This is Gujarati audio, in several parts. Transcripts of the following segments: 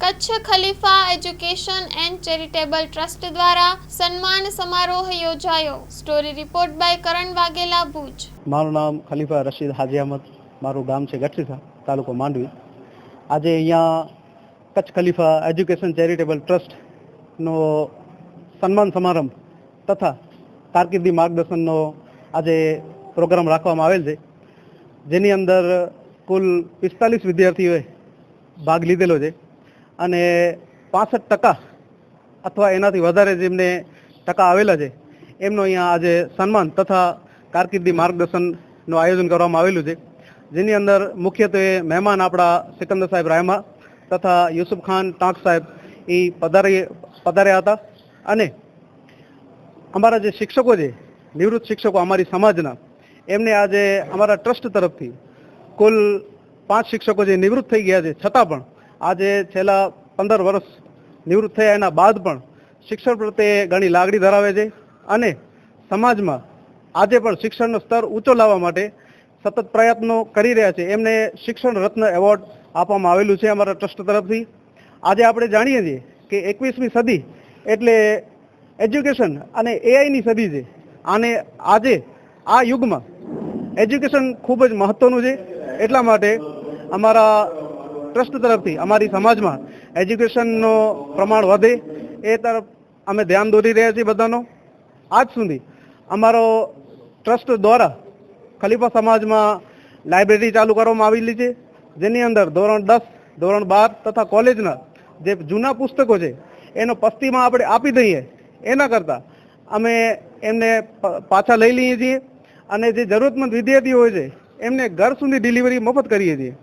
Kutch Khalifa education and charitable trust દ્વારા સન્માન સમારોહ યોજાયો। સ્ટોરી રિપોર્ટ બાય કરણ વાઘેલા, ભુજ। મારું નામ ખલીફા રશીદ હાજી અહમદ, મારું ગામ છે ગઢસીસા, તાલુકો માંડવી। આજે અહીંયા કચ્છ ખલીફા એજ્યુકેશન ચેરિટેબલ ટ્રસ્ટનો સન્માન સમારંભ તથા કારકિર્દી માર્ગદર્શનનો આજે પ્રોગ્રામ રાખવામાં આવેલ છે, જેની અંદર કુલ 45 વિદ્યાર્થીઓએ ભાગ લીધેલો છે અને 65% અથવા એનાથી વધારે જેમને ટકા આવેલા છે એમનો અહીંયા આજે સન્માન તથા કારકિર્દી માર્ગદર્શનનું આયોજન કરવામાં આવેલું છે, જેની અંદર મુખ્યત્વે મહેમાન આપણા સિકંદર સાહેબ રાયમા તથા યુસુફ ખાન ટાંક સાહેબ એ પધાર્યા હતા અને અમારા જે શિક્ષકો છે, નિવૃત્ત શિક્ષકો અમારી સમાજના, એમને આજે અમારા ટ્રસ્ટ તરફથી કુલ 5 શિક્ષકો જે નિવૃત્ત થઈ ગયા છે છતાં પણ આજે છેલ્લા 15 વર્ષ નિવૃત્ત થયા એના બાદ પણ શિક્ષણ પ્રત્યે ઘણી લાગણી ધરાવે છે અને સમાજમાં આજે પણ શિક્ષણનો સ્તર ઊંચો લાવવા માટે સતત પ્રયત્નો કરી રહ્યા છે। એમને શિક્ષણ રત્ન એવોર્ડ આપવામાં આવેલું છે અમારા ટ્રસ્ટ તરફથી। આજે આપણે જાણીએ છીએ કે 21મી સદી એટલે એજ્યુકેશન અને એઆઈની સદી છે, અને આજે આ યુગમાં એજ્યુકેશન ખૂબ જ મહત્વનું છે। એટલા માટે અમારા ટ્રસ્ટ તરફથી અમારી સમાજમાં એજ્યુકેશનનો પ્રમાણ વધે એ તરફ અમે ધ્યાન દોરી રહ્યા છીએ બધાનો। આજ સુધી અમારો ટ્રસ્ટ દ્વારા ખલીફા સમાજમાં લાઇબ્રેરી ચાલુ કરવામાં આવેલી છે, જેની અંદર ધોરણ 10, ધોરણ 12 તથા કોલેજના જે જૂના પુસ્તકો છે એનો પસ્તીમાં આપણે આપી દઈએ, એના કરતાં અમે એમને પાછા લઈ લઈએ છીએ અને જે જરૂરતમંદ વિદ્યાર્થીઓ હોય છે એમને ઘર સુધી ડિલિવરી મફત કરીએ છીએ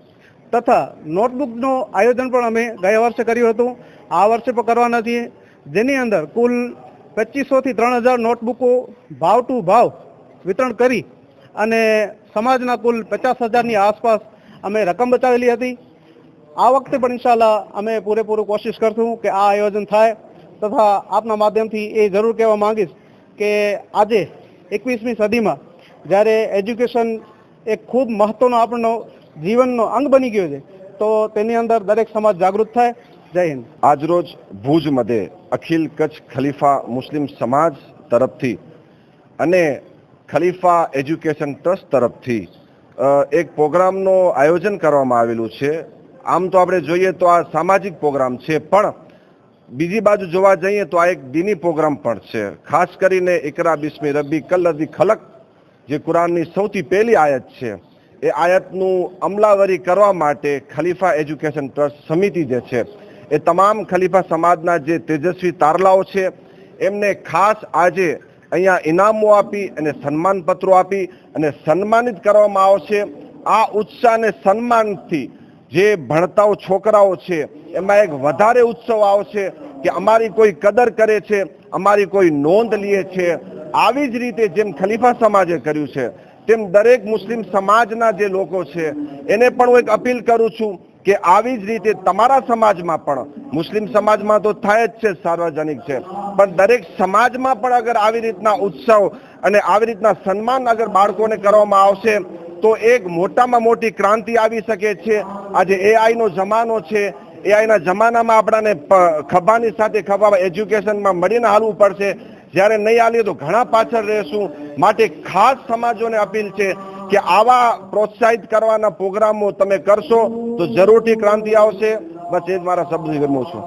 તથા નોટબુકનું આયોજન પણ અમે ગયા વર્ષે કર્યું હતું, આ વર્ષે પણ કરવાના છીએ, જેની અંદર કુલ 2500 થી 3000 નોટબુકો ભાવ ટુ ભાવ વિતરણ કરી અને સમાજના કુલ 50,000ની આસપાસ અમે રકમ બચાવેલી હતી। આ વખતે પણ ઇન્શાલ્લાહ અમે પૂરેપૂરું કોશિશ કરશું કે આ આયોજન થાય તથા આપના માધ્યમથી એ જરૂર કહેવા માંગીશ કે આજે 21મી સદીમાં જ્યારે એજ્યુકેશન એક ખૂબ મહત્વનો આપણો જીવનનો અંગ બની ગયો છે, તો તેની અંદર દરેક સમાજ જાગૃત થાય। જય હિન્દ। આજરોજ ભુજ મધ્યે અખિલ કચ્છ ખલીફા મુસ્લિમ સમાજ તરફથી અને ખલીફા એજ્યુકેશન ટ્રસ્ટ તરફથી એક પ્રોગ્રામનો આયોજન કરવામાં આવેલું છે। આમ તો આપણે જોઈએ તો આ સામાજિક પ્રોગ્રામ છે, પણ બીજી બાજુ જોવા જઈએ તો આ એક દીની પ્રોગ્રામ પણ છે। ખાસ કરીને ઇકરા બિસ્મી રબ્બી કલ્લઝી ખલક જે કુરાનની સૌથી પહેલી આયત છે, એ આયતનું અમલાવરી કરવા માટે ખલીફા એજ્યુકેશન ટ્રસ્ટ સમિતિ જે છે એ તમામ ખલીફા સમાજના જે તેજસ્વી તારલાઓ છે એમને ખાસ આજે અહીંયા ઇનામો આપી અને સન્માનપત્રો આપી અને સન્માનિત કરવામાં આવશે। આ ઉત્સાહ અને સન્માનથી જે ભણતાઓ છોકરાઓ છે એમાં એક વધારે ઉત્સવ આવશે કે અમારી કોઈ કદર કરે છે, અમારી કોઈ નોંધ લે છે। આવી જ રીતે જેમ ખલીફા સમાજે કર્યું છે તેમ દરેક મુસ્લિમ સમાજના જે લોકો છે એને પણ હું એક અપીલ કરું છું કે આવી જ રીતે તમારા સમાજમાં પણ, મુસ્લિમ સમાજમાં તો થાય જ છે, સાર્વજનિક છે, પણ દરેક સમાજમાં પણ અગર આવી રીતના ઉત્સવ અને આવી રીતના સન્માન અગર બાળકોને કરવામાં આવશે તો એક મોટામાં મોટી ક્રાંતિ આવી શકે છે। આજે એઆઈનો જમાનો છે, એઆઈના જમાનામાં આપણાને ખભાની સાથે ખભા એજ્યુકેશનમાં મળીને હાલવું પડશે, જ્યારે નહીં હાલીએ તો ઘણા પાછળ રહેશું। માટે ખાસ સમાજોને અપીલ છે કે આવા પ્રોત્સાહિત કરવાના પ્રોગ્રામો તમે કરશો તો જરૂરથી ક્રાંતિ આવશે। બસ એ જ મારા શબ્દ વિરમું છું।